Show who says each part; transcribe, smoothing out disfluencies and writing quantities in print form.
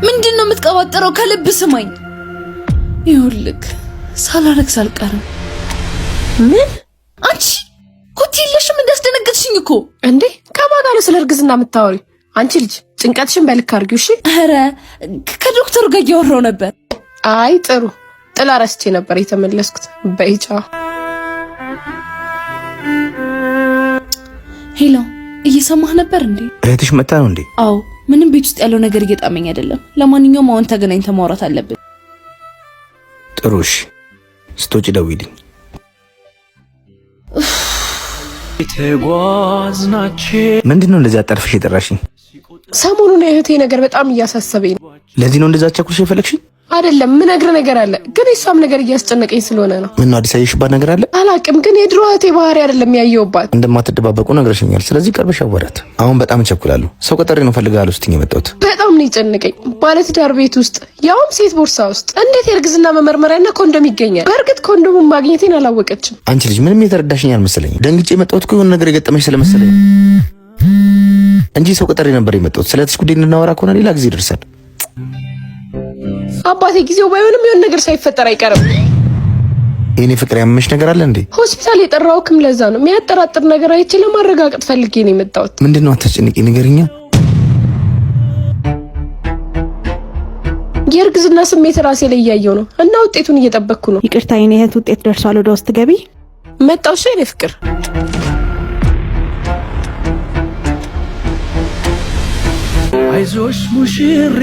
Speaker 1: ምንድነው የምትቀባጥረው? ከልብ ስማኝ። ይኸውልህ ሳላረግዝ አልቀርም።
Speaker 2: ምን?
Speaker 1: አንቺ ኮቴ የለሽም? እንዳስደነገጥሽኝ እኮ።
Speaker 2: እንዴ ከማን ጋር ስለ እርግዝና የምታወሪው? አንቺ ልጅ ጭንቀትሽን በልክ አድርጊው እሺ።
Speaker 1: ኧረ ከዶክተሩ ጋር እያወራሁ ነበር።
Speaker 2: አይ ጥሩ። ጥላ ረስቼ ነበር የተመለስኩት። በይጫ
Speaker 1: ሄሎ፣ እየሰማህ ነበር እንዴ?
Speaker 3: እህትሽ መጣ ነው እንዴ?
Speaker 1: አዎ፣ ምንም ቤት ውስጥ ያለው ነገር እየጣመኝ አይደለም። ለማንኛውም አሁን ተገናኝተን ማውራት አለብን።
Speaker 3: ጥሩ እሺ፣ ስትወጪ ደውይልኝ። ምንድነው እንደዚህ አጣርፍሽ የጠራሽኝ?
Speaker 2: ሰሞኑን የእህቴ ነገር በጣም እያሳሰበኝ ነው።
Speaker 3: ለዚህ ነው እንደዛ ቸኩልሽ የፈለግሽኝ?
Speaker 2: አይደለም፣ ምን ነገር አለ፣ ግን እሷም ነገር እያስጨነቀኝ ስለሆነ ነው።
Speaker 3: ምን ነው አዲስ አየሽባት ነገር አለ?
Speaker 2: አላቅም፣ ግን የድሮ እህቴ ባህሪ አይደለም ያየውባት።
Speaker 3: እንደማትደባበቁ ነግረሽኛል። ስለዚህ ቀርበሽ አወራት። አሁን በጣም እቸኩላለሁ። ሰው ቀጠሬ ነው ፈልጋለሁ ስትኝ የመጣሁት።
Speaker 2: በጣም ነው የጨነቀኝ። ባለትዳር ቤት ውስጥ ያውም ሴት ቦርሳ ውስጥ እንዴት የእርግዝና መመርመሪያና ኮንዶም ይገኛል? በእርግጥ ኮንዶሙን ማግኘቴን አላወቀችም።
Speaker 3: አንቺ ልጅ ምንም የተረዳሽኝ አልመሰለኝም። ደንግጬ የመጣሁት እኮ የሆነ ነገር የገጠመሽ ስለመሰለኝ እንጂ ሰው ቀጠሬ ነበር የመጣሁት። ስለዚህ ጉዳይ እንድናወራ ከሆነ ሌላ ጊዜ ይደርሳል።
Speaker 2: አባቴ ጊዜው ባይሆንም የሆነ ነገር ሳይፈጠር አይቀርም።
Speaker 3: የኔ ፍቅር ያመመሽ ነገር አለ እንዴ?
Speaker 2: ሆስፒታል የጠራውክም ለዛ ነው። የሚያጠራጥር ነገር አይቼ ለማረጋገጥ ፈልጌ ነው የመጣሁት።
Speaker 3: ምንድነው? አታስጨንቂ፣ ንገሪኛ።
Speaker 2: የእርግዝና ስሜት ራሴ ላይ እያየሁ ነው እና ውጤቱን እየጠበቅኩ ነው።
Speaker 4: ይቅርታ የኔ እህት፣ ውጤት ደርሷል። ወደ ውስጥ ገቢ።
Speaker 2: መጣው። እሺ የኔ ፍቅር።
Speaker 5: አይዞሽ ሙሽሪ